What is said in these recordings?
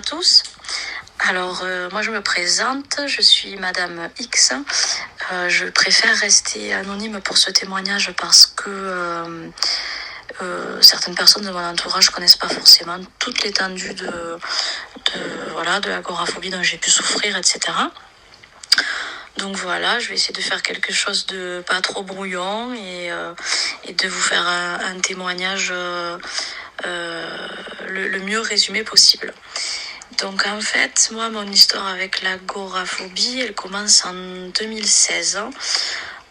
tous. Alors, moi je me présente, je suis Madame X. Je préfère rester anonyme pour ce témoignage parce que certaines personnes de mon entourage ne connaissent pas forcément toute l'étendue de l'agoraphobie dont j'ai pu souffrir, etc. Donc voilà, je vais essayer de faire quelque chose de pas trop brouillon et de vous faire un témoignage le mieux résumé possible. Donc en fait, moi, mon histoire avec l'agoraphobie, elle commence en 2016,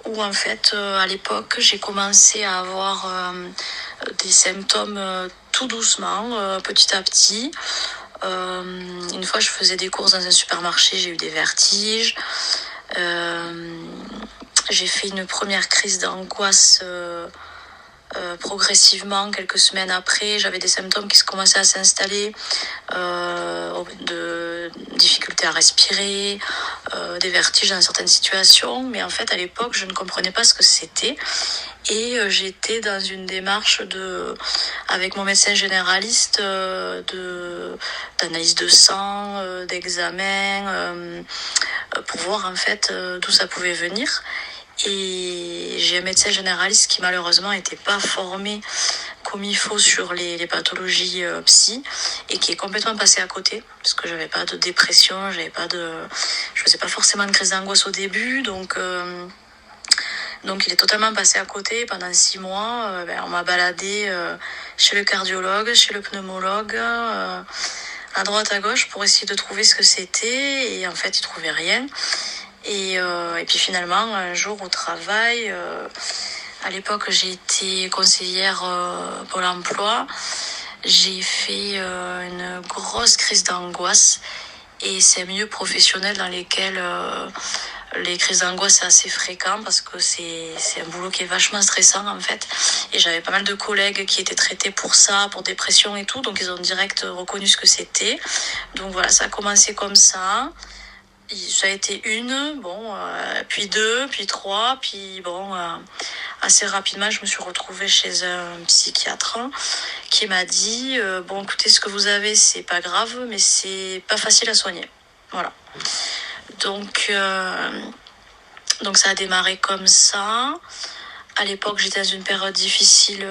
où en fait, à l'époque, j'ai commencé à avoir des symptômes tout doucement, petit à petit. Une fois, je faisais des courses dans un supermarché, j'ai eu des vertiges. J'ai fait une première crise d'angoisse progressivement, quelques semaines après, j'avais des symptômes qui commençaient à s'installer, de difficultés à respirer, des vertiges dans certaines situations, mais en fait à l'époque je ne comprenais pas ce que c'était et j'étais dans une démarche avec mon médecin généraliste d'analyse de sang, d'examen, pour voir en fait d'où ça pouvait venir. Et j'ai un médecin généraliste qui malheureusement n'était pas formé comme il faut sur les pathologies psy et qui est complètement passé à côté parce que j'avais pas de dépression, je faisais pas forcément de crise d'angoisse au début, donc il est totalement passé à côté. Pendant 6 mois, on m'a baladé chez le cardiologue, chez le pneumologue, à droite à gauche pour essayer de trouver ce que c'était et en fait il trouvait rien. Et puis finalement, un jour au travail, à l'époque j'ai été conseillère Pôle emploi, j'ai fait une grosse crise d'angoisse et c'est un milieu professionnel dans lequel les crises d'angoisse c'est assez fréquent parce que c'est un boulot qui est vachement stressant en fait. Et j'avais pas mal de collègues qui étaient traités pour ça, pour dépression et tout, donc ils ont direct reconnu ce que c'était. Donc voilà, ça a commencé comme ça. Ça a été puis 2, puis 3, puis assez rapidement, je me suis retrouvée chez un psychiatre qui m'a dit écoutez, ce que vous avez, c'est pas grave, mais c'est pas facile à soigner. Voilà. Donc ça a démarré comme ça. À l'époque, j'étais dans une période difficile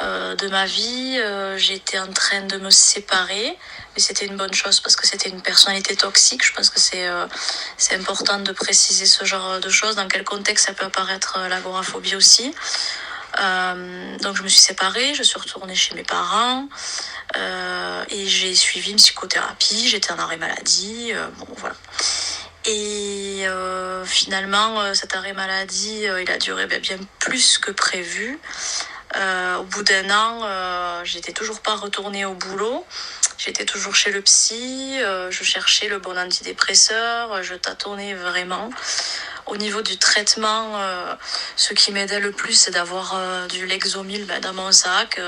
de ma vie. J'étais en train de me séparer, mais c'était une bonne chose parce que c'était une personnalité toxique. Je pense que c'est important de préciser ce genre de choses. Dans quel contexte ça peut apparaître l'agoraphobie aussi. Donc je me suis séparée, je suis retournée chez mes parents et j'ai suivi une psychothérapie. J'étais en arrêt maladie. Voilà. Et finalement, cet arrêt maladie, il a duré bien plus que prévu. Au bout d'1 an, j'étais toujours pas retournée au boulot. J'étais toujours chez le psy. Je cherchais le bon antidépresseur. Je tâtonnais vraiment. Au niveau du traitement, ce qui m'aidait le plus, c'est d'avoir du Lexomil dans mon sac.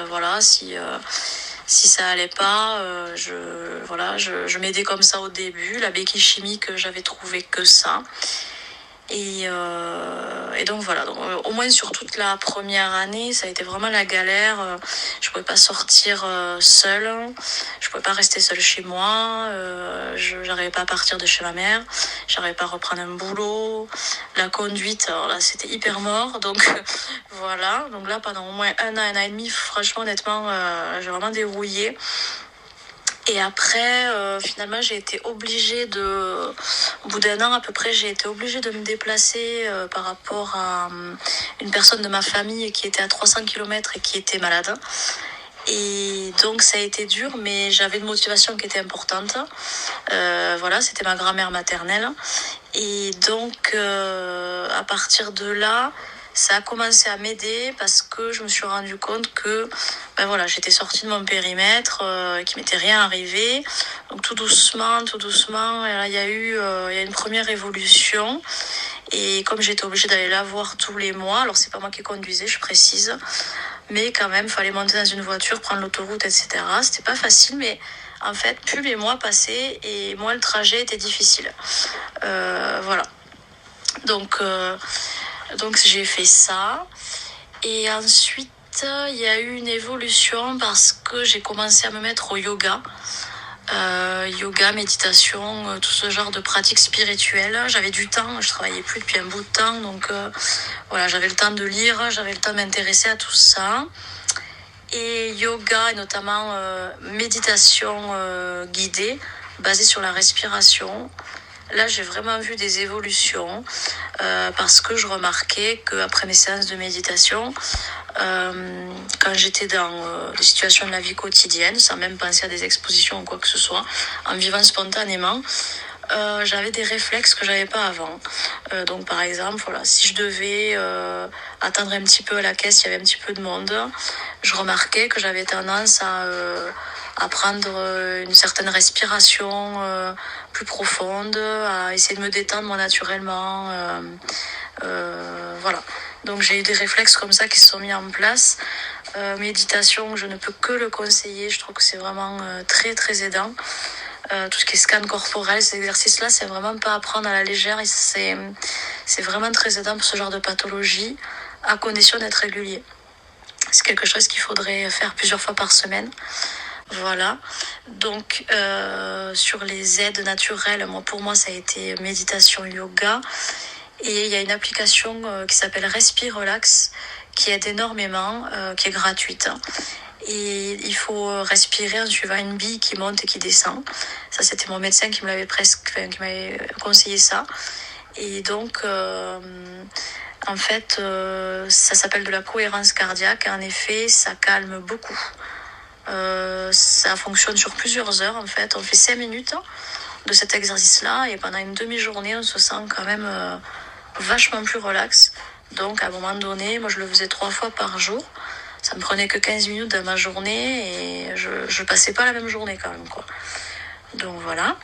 Si ça allait pas, je m'aidais comme ça au début. La béquille chimique, j'avais trouvé que ça. Et donc voilà, au moins sur toute la première année, ça a été vraiment la galère. Je pouvais pas sortir seule, je pouvais pas rester seule chez moi, j'arrivais pas à partir de chez ma mère, j'arrivais pas à reprendre un boulot. La conduite, alors là c'était hyper mort, donc voilà. Donc là pendant au moins 1 an, 1 an et demi, franchement honnêtement, j'ai vraiment dérouillé. Et après, finalement, j'ai été obligée au bout d'1 an à peu près, j'ai été obligée de me déplacer par rapport à une personne de ma famille qui était à 300 km et qui était malade. Et donc, ça a été dur, mais j'avais une motivation qui était importante. C'était ma grand-mère maternelle. Et donc, à partir de là, ça a commencé à m'aider parce que je me suis rendu compte que j'étais sortie de mon périmètre, qu'il m'était rien arrivé. Donc tout doucement, il y a eu une première évolution. Et comme j'étais obligée d'aller la voir tous les mois, alors c'est pas moi qui conduisais, je précise, mais quand même, fallait monter dans une voiture, prendre l'autoroute, etc. C'était pas facile, mais en fait, plus les mois passaient et moins le trajet était difficile. Voilà. Donc j'ai fait ça et ensuite il y a eu une évolution parce que j'ai commencé à me mettre au yoga. yoga, méditation, tout ce genre de pratiques spirituelles. J'avais du temps, je travaillais plus depuis un bout de temps, donc voilà, j'avais le temps de lire, j'avais le temps de m'intéresser à tout ça. Et yoga, et notamment méditation guidée, basée sur la respiration. Là, j'ai vraiment vu des évolutions parce que je remarquais qu'après mes séances de méditation, quand j'étais dans des situations de la vie quotidienne, sans même penser à des expositions ou quoi que ce soit, en vivant spontanément, j'avais des réflexes que j'avais pas avant. Donc par exemple, voilà, si je devais attendre un petit peu à la caisse, il y avait un petit peu de monde, je remarquais que j'avais tendance à prendre une certaine respiration plus profonde, à essayer de me détendre moi naturellement. Voilà. Donc j'ai eu des réflexes comme ça qui se sont mis en place. Méditation, je ne peux que le conseiller. Je trouve que c'est vraiment très très aidant. Tout ce qui est scan corporel, ces exercices-là, c'est vraiment pas à prendre à la légère. Et c'est vraiment très aidant pour ce genre de pathologie, à condition d'être régulier. C'est quelque chose qu'il faudrait faire plusieurs fois par semaine. Voilà. Donc, sur les aides naturelles, pour moi, ça a été méditation, yoga. Et il y a une application qui s'appelle Respire Relax, qui aide énormément, qui est gratuite. Et il faut respirer en suivant une bille qui monte et qui descend. Ça, c'était mon médecin qui m'avait conseillé ça. Et donc, en fait, ça s'appelle de la cohérence cardiaque. En effet, ça calme beaucoup. Ça fonctionne sur plusieurs heures, en fait. On fait 5 minutes de cet exercice-là et pendant une demi-journée, on se sent quand même vachement plus relax. Donc, à un moment donné, moi, je le faisais 3 fois par jour. Ça me prenait que 15 minutes dans ma journée et je passais pas la même journée quand même, quoi. Donc, voilà.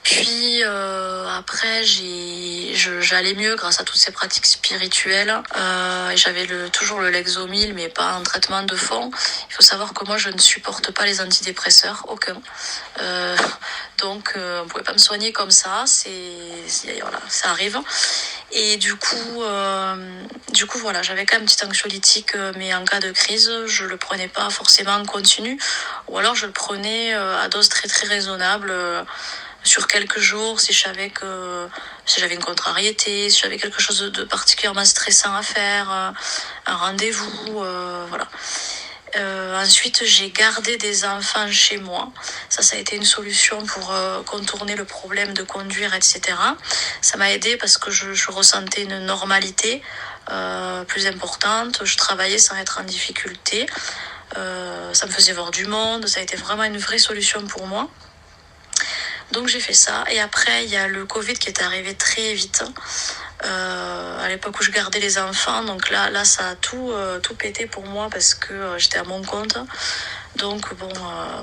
Puis après j'allais mieux grâce à toutes ces pratiques spirituelles. J'avais toujours le Lexomil, mais pas en traitement de fond. Il faut savoir que moi je ne supporte pas les antidépresseurs, aucun. Donc on pouvait pas me soigner comme ça. Voilà, ça arrive. Et du coup voilà, j'avais quand même un petit anxiolytique, mais en cas de crise, je le prenais pas forcément en continu, ou alors je le prenais à dose très très raisonnable. Sur quelques jours, si j'avais une contrariété, si j'avais quelque chose de particulièrement stressant à faire, un rendez-vous, voilà. Ensuite, j'ai gardé des enfants chez moi. Ça a été une solution pour contourner le problème de conduire, etc. Ça m'a aidé parce que je ressentais une normalité plus importante. Je travaillais sans être en difficulté. Ça me faisait voir du monde. Ça a été vraiment une vraie solution pour moi. Donc j'ai fait ça. Et après, il y a le Covid qui est arrivé très vite. À l'époque où je gardais les enfants, donc là ça a tout pété pour moi parce que j'étais à mon compte. Donc bon,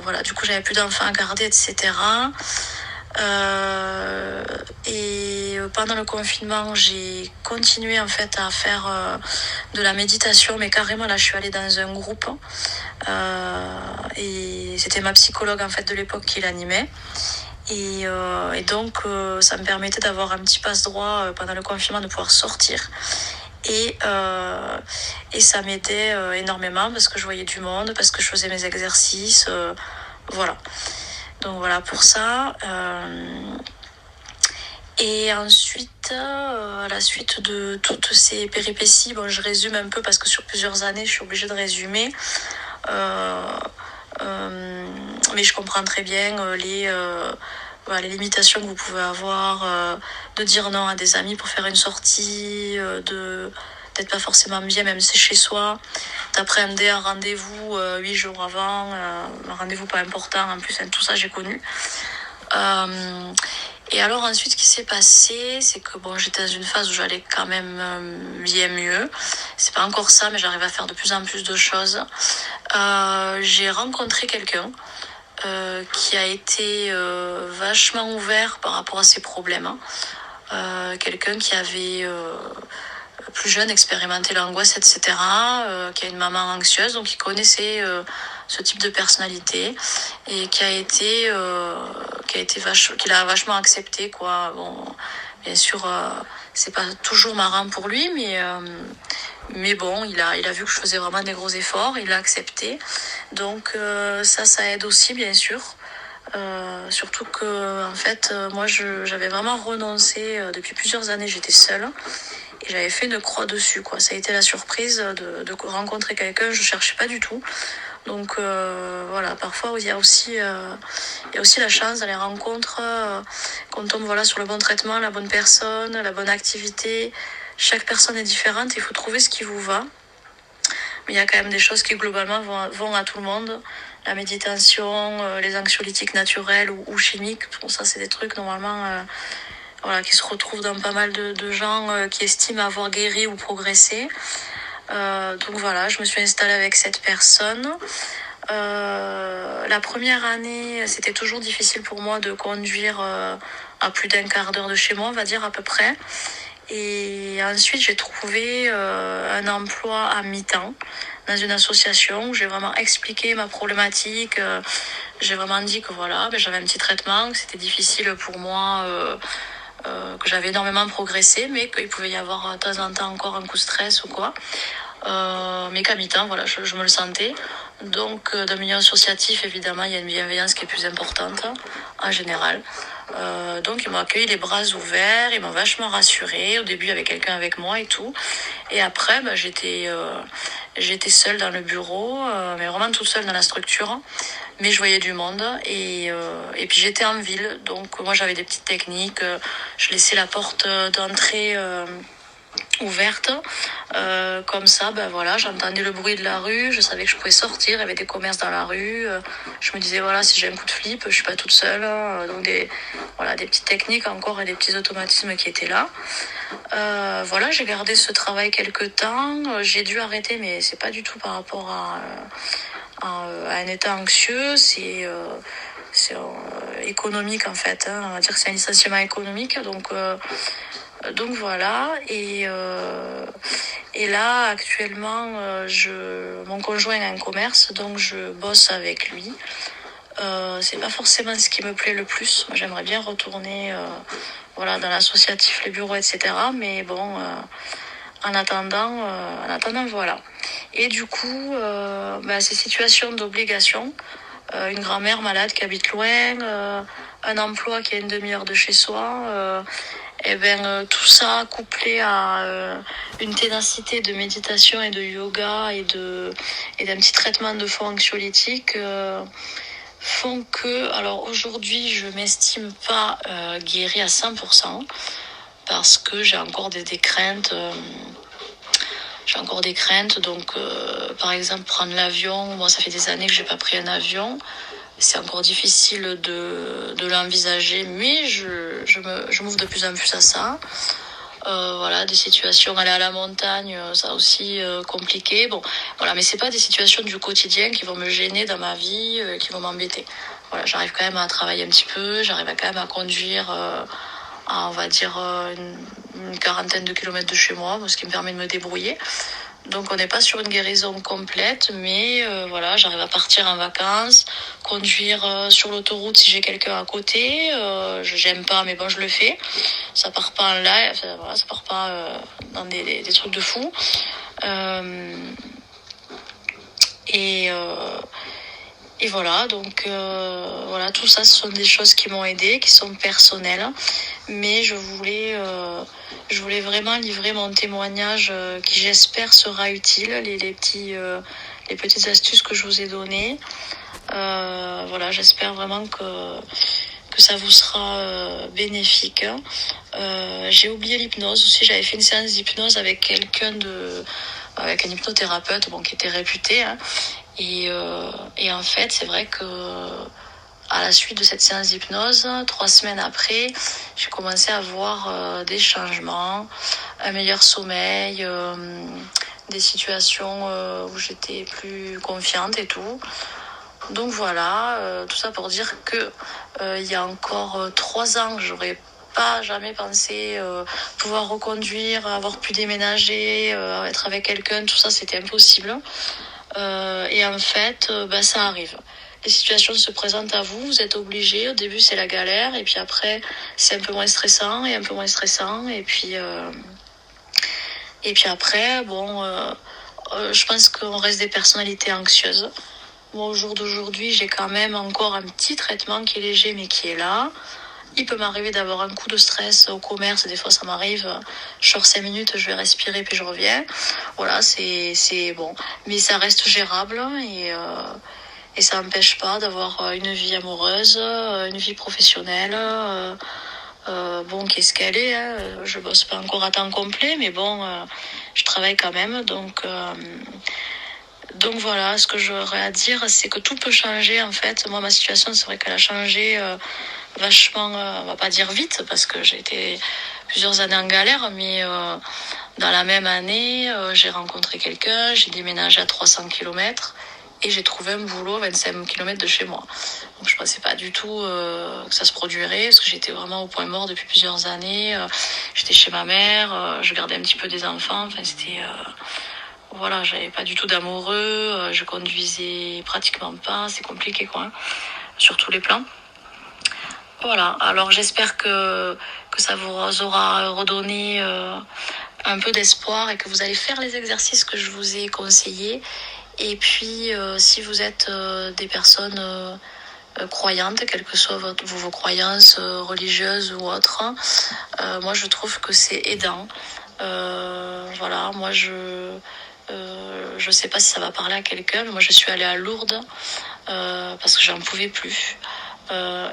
voilà, du coup j'avais plus d'enfants à garder, etc. Et pendant le confinement, j'ai continué en fait à faire de la méditation, mais carrément là je suis allée dans un groupe et c'était ma psychologue en fait de l'époque qui l'animait. Et donc ça me permettait d'avoir un petit passe-droit pendant le confinement, de pouvoir sortir. Et ça m'aidait énormément parce que je voyais du monde, parce que je faisais mes exercices. Voilà. Donc voilà pour ça. Et ensuite, à la suite de toutes ces péripéties, bon, je résume un peu parce que sur plusieurs années, je suis obligée de résumer. Mais je comprends très bien les limitations que vous pouvez avoir, de dire non à des amis pour faire une sortie, d'être pas forcément bien même si c'est chez soi, d'appréhender un rendez-vous 8 jours avant, un rendez-vous pas important en plus, tout ça j'ai connu. Et alors ensuite ce qui s'est passé, c'est que bon, j'étais dans une phase où j'allais quand même bien mieux. C'est pas encore ça, mais j'arrive à faire de plus en plus de choses. J'ai rencontré quelqu'un qui a été vachement ouvert par rapport à ses problèmes. Quelqu'un qui avait plus jeune expérimenté l'angoisse, etc. Qui a une maman anxieuse, donc qui connaissait ce type de personnalité et qui l'a vachement accepté, quoi. Bon, bien sûr, c'est pas toujours marrant pour lui, Mais bon, il a vu que je faisais vraiment des gros efforts, il l'a accepté. Donc ça aide aussi, bien sûr. Surtout que, en fait, moi, j'avais vraiment renoncé. Depuis plusieurs années, j'étais seule. Et j'avais fait une croix dessus, quoi. Ça a été la surprise de rencontrer quelqu'un, je cherchais pas du tout. Donc voilà, parfois il y a aussi la chance dans les rencontres, qu'on tombe voilà, sur le bon traitement, la bonne personne, la bonne activité. Chaque personne est différente, il faut trouver ce qui vous va. Mais il y a quand même des choses qui globalement vont à tout le monde. La méditation, les anxiolytiques naturels ou chimiques, bon, ça c'est des trucs normalement qui se retrouvent dans pas mal de gens qui estiment avoir guéri ou progressé. Donc voilà, je me suis installée avec cette personne. La première année, c'était toujours difficile pour moi de conduire à plus d'un quart d'heure de chez moi, on va dire à peu près. Et ensuite, j'ai trouvé un emploi à mi-temps dans une association où j'ai vraiment expliqué ma problématique. J'ai vraiment dit que voilà, j'avais un petit traitement, que c'était difficile pour moi, que j'avais énormément progressé, mais qu'il pouvait y avoir de temps en temps encore un coup de stress ou quoi. Mais qu'à mi-temps, voilà, je me le sentais. Donc, dans le milieu associatif, évidemment, il y a une bienveillance qui est plus importante, en général. Donc, ils m'ont accueilli les bras ouverts, ils m'ont vachement rassurée. Au début, il y avait quelqu'un avec moi et tout. Et après, j'étais seule dans le bureau, mais vraiment toute seule dans la structure. Mais je voyais du monde et puis j'étais en ville. Donc, moi, j'avais des petites techniques. Je laissais la porte d'entrée ouverte, comme ça voilà, j'entendais le bruit de la rue, je savais que je pouvais sortir, il y avait des commerces dans la rue, je me disais voilà, si j'ai un coup de flip, je suis pas toute seule, donc des petites techniques encore et des petits automatismes qui étaient là. Voilà, j'ai gardé ce travail quelques temps, j'ai dû arrêter, mais c'est pas du tout par rapport à un état anxieux, c'est économique en fait, on va dire que c'est un licenciement économique, donc voilà, et là actuellement mon conjoint a un commerce, donc je bosse avec lui. C'est pas forcément ce qui me plaît le plus. Moi, j'aimerais bien retourner dans l'associatif, les bureaux, etc. Mais bon, en attendant voilà. Et du coup, ces situations d'obligation, une grand-mère malade qui habite loin, un emploi qui est une demi-heure de chez soi, tout ça couplé à une ténacité de méditation et de yoga et d'un petit traitement de fond anxiolytique font que, alors aujourd'hui je m'estime pas guérie à 100% parce que j'ai encore des craintes. Donc par exemple prendre l'avion, moi ça fait des années que j'ai pas pris un avion. C'est encore difficile de l'envisager, mais je m'ouvre de plus en plus à ça. Des situations, aller à la montagne, ça aussi compliqué. Bon, voilà, mais c'est pas des situations du quotidien qui vont me gêner dans ma vie, qui vont m'embêter. Voilà, j'arrive quand même à travailler un petit peu, j'arrive quand même à conduire à, on va dire, une quarantaine de kilomètres de chez moi, ce qui me permet de me débrouiller. Donc on n'est pas sur une guérison complète, mais j'arrive à partir en vacances, conduire sur l'autoroute si j'ai quelqu'un à côté. J'aime pas, mais bon, je le fais. Ça part pas en live, ça part pas dans des trucs de fou. Et voilà, donc tout ça, ce sont des choses qui m'ont aidée, qui sont personnelles, mais je voulais vraiment livrer mon témoignage qui j'espère sera utile, les petites astuces que je vous ai données. J'espère vraiment que ça vous sera bénéfique. J'ai oublié l'hypnose aussi, j'avais fait une séance d'hypnose avec avec un hypnothérapeute qui était réputé, hein. Et en fait, c'est vrai que à la suite de cette séance d'hypnose, 3 semaines après, j'ai commencé à voir des changements, un meilleur sommeil, des situations où j'étais plus confiante et tout. Donc voilà, tout ça pour dire que il y a encore 3 ans, j'aurais pas jamais pensé pouvoir reconduire, avoir pu déménager, être avec quelqu'un, tout ça c'était impossible. Et en fait, ça arrive. Les situations se présentent à vous, vous êtes obligés. Au début, c'est la galère, et puis après, c'est un peu moins stressant, et un peu moins stressant, et puis Et puis après, je pense qu'on reste des personnalités anxieuses. Moi, au jour d'aujourd'hui, j'ai quand même encore un petit traitement qui est léger, mais qui est là. Il peut m'arriver d'avoir un coup de stress au commerce. Des fois, ça m'arrive. Je sors 5 minutes, je vais respirer, puis je reviens. Voilà, c'est bon. Mais ça reste gérable et ça n'empêche pas d'avoir une vie amoureuse, une vie professionnelle. Qu'est-ce qu'elle est, hein. Je bosse pas encore à temps complet, mais je travaille quand même. Donc voilà, ce que j'aurais à dire, c'est que tout peut changer en fait. Moi, ma situation, c'est vrai qu'elle a changé vachement, on va pas dire vite, parce que j'ai été plusieurs années en galère, mais dans la même année, j'ai rencontré quelqu'un, j'ai déménagé à 300 km et j'ai trouvé un boulot à 25 km de chez moi. Donc je pensais pas du tout que ça se produirait, parce que j'étais vraiment au point mort depuis plusieurs années. J'étais chez ma mère, je gardais un petit peu des enfants, enfin c'était... Voilà, j'avais pas du tout d'amoureux, je conduisais pratiquement pas, c'est compliqué quoi, hein, sur tous les plans. Voilà, alors j'espère que ça vous aura redonné un peu d'espoir et que vous allez faire les exercices que je vous ai conseillés. Et puis, si vous êtes des personnes croyantes, quelles que soient vos croyances religieuses ou autres, moi je trouve que c'est aidant. Voilà, moi je sais pas si ça va parler à quelqu'un, mais moi je suis allée à Lourdes parce que j'en pouvais plus.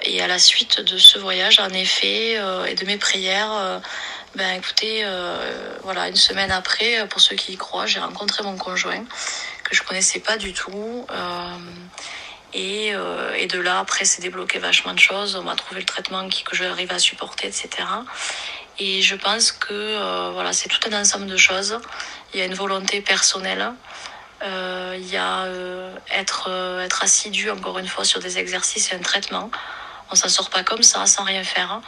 Et à la suite de ce voyage, en effet, et de mes prières, écoutez, voilà, une semaine après, pour ceux qui y croient, j'ai rencontré mon conjoint que je connaissais pas du tout. Et de là, après, c'est débloqué vachement de choses. On m'a trouvé le traitement que j'arrive à supporter, etc. Et je pense que voilà, c'est tout un ensemble de choses. Il y a une volonté personnelle. Il y a être assidu, encore une fois, sur des exercices et un traitement. On s'en sort pas comme ça, sans rien faire.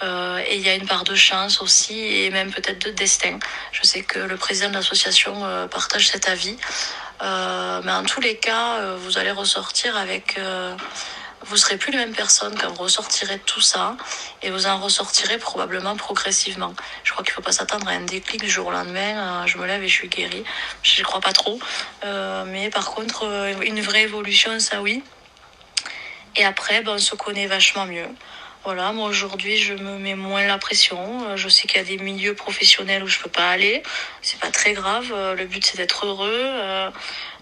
Et il y a une part de chance aussi, et même peut-être de destin. Je sais que le président de l'association partage cet avis. Mais en tous les cas, vous allez ressortir avec... vous serez plus la même personne quand vous ressortirez de tout ça, et vous en ressortirez probablement progressivement. Je crois qu'il faut pas s'attendre à un déclic du jour au lendemain. Je me lève et je suis guérie. Je ne crois pas trop. Mais par contre, une vraie évolution, ça oui. Et après, on se connaît vachement mieux. Voilà, moi aujourd'hui, je me mets moins la pression. Je sais qu'il y a des milieux professionnels où je peux pas aller. C'est pas très grave. Le but, c'est d'être heureux,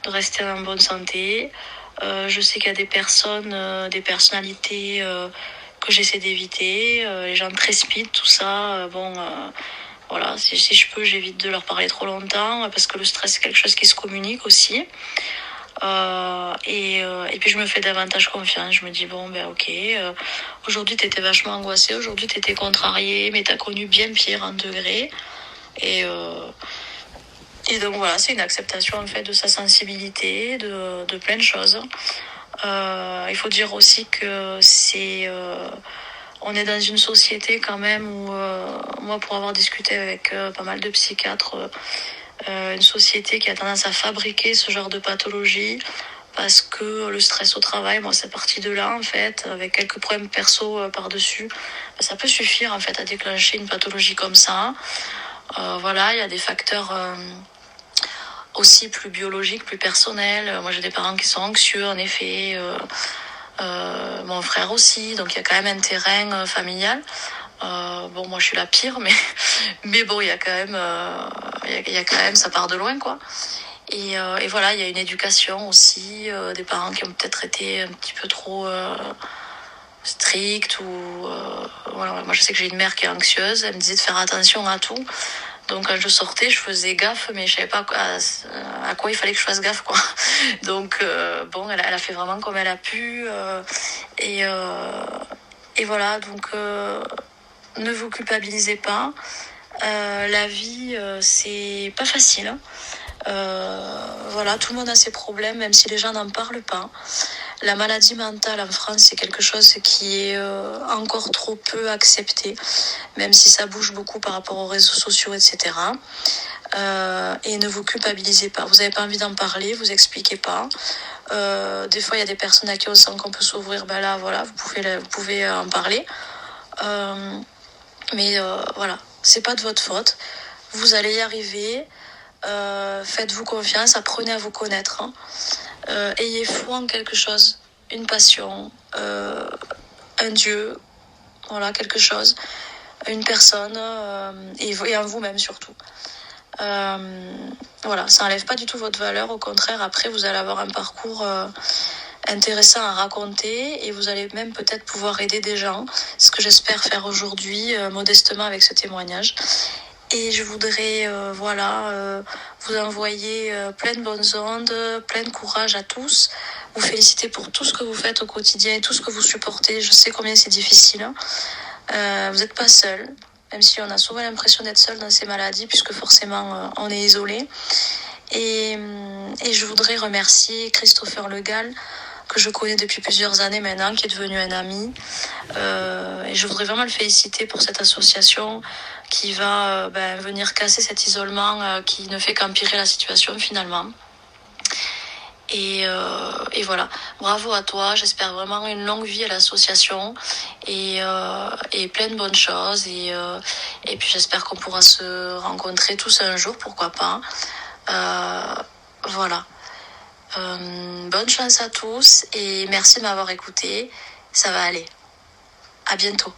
de rester en bonne santé. Je sais qu'il y a des personnes, des personnalités que j'essaie d'éviter. Les gens très speed, tout ça. Voilà, si je peux, j'évite de leur parler trop longtemps parce que le stress, c'est quelque chose qui se communique aussi. Et puis je me fais davantage confiance. Je me dis ok, aujourd'hui t'étais vachement angoissée, aujourd'hui t'étais contrariée, mais t'as connu bien pire en degré. Et donc voilà, c'est une acceptation en fait de sa sensibilité, de plein de choses. Il faut dire aussi que on est dans une société quand même où moi, pour avoir discuté avec pas mal de psychiatres, une société qui a tendance à fabriquer ce genre de pathologie parce que le stress au travail, moi c'est parti de là en fait, avec quelques problèmes perso par-dessus, ça peut suffire en fait à déclencher une pathologie comme ça. Voilà, il y a des facteurs aussi plus biologiques, plus personnels. Moi j'ai des parents qui sont anxieux en effet, mon frère aussi, donc il y a quand même un terrain familial. Moi je suis la pire, mais bon, il y a quand même, il y a quand même, ça part de loin quoi. Et voilà, il y a une éducation aussi, des parents qui ont peut-être été un petit peu trop stricts ou voilà. Moi je sais que j'ai une mère qui est anxieuse, elle me disait de faire attention à tout. Donc quand je sortais, je faisais gaffe, mais je savais pas à quoi il fallait que je fasse gaffe quoi. Donc elle a fait vraiment comme elle a pu et voilà, donc ne vous culpabilisez pas. La vie, c'est pas facile. Hein. Voilà, tout le monde a ses problèmes, même si les gens n'en parlent pas. La maladie mentale en France, c'est quelque chose qui est encore trop peu accepté, même si ça bouge beaucoup par rapport aux réseaux sociaux, etc. Et ne vous culpabilisez pas. Vous n'avez pas envie d'en parler, vous expliquez pas. Des fois, il y a des personnes à qui on sent qu'on peut s'ouvrir. Là, voilà, vous pouvez en parler. Mais voilà, c'est pas de votre faute. Vous allez y arriver. Faites-vous confiance, apprenez à vous connaître. Ayez foi en quelque chose, une passion, un Dieu, voilà, quelque chose, une personne, et en vous-même surtout. Voilà, ça n'enlève pas du tout votre valeur, au contraire, après vous allez avoir un parcours intéressant à raconter et vous allez même peut-être pouvoir aider des gens, ce que j'espère faire aujourd'hui modestement avec ce témoignage. Et je voudrais vous envoyer plein de bonnes ondes, plein de courage à tous, vous féliciter pour tout ce que vous faites au quotidien et tout ce que vous supportez. Je sais combien c'est difficile. Vous n'êtes pas seul, même si on a souvent l'impression d'être seul dans ces maladies, puisque forcément on est isolé. Et je voudrais remercier Christopher Le Gall, que je connais depuis plusieurs années maintenant, qui est devenu un ami. Et je voudrais vraiment le féliciter pour cette association qui va venir casser cet isolement qui ne fait qu'empirer la situation finalement. Et voilà, bravo à toi, j'espère vraiment une longue vie à l'association et plein de bonnes choses et puis j'espère qu'on pourra se rencontrer tous un jour, pourquoi pas. Voilà. Bonne chance à tous et merci de m'avoir écouté. Ça va aller. À bientôt.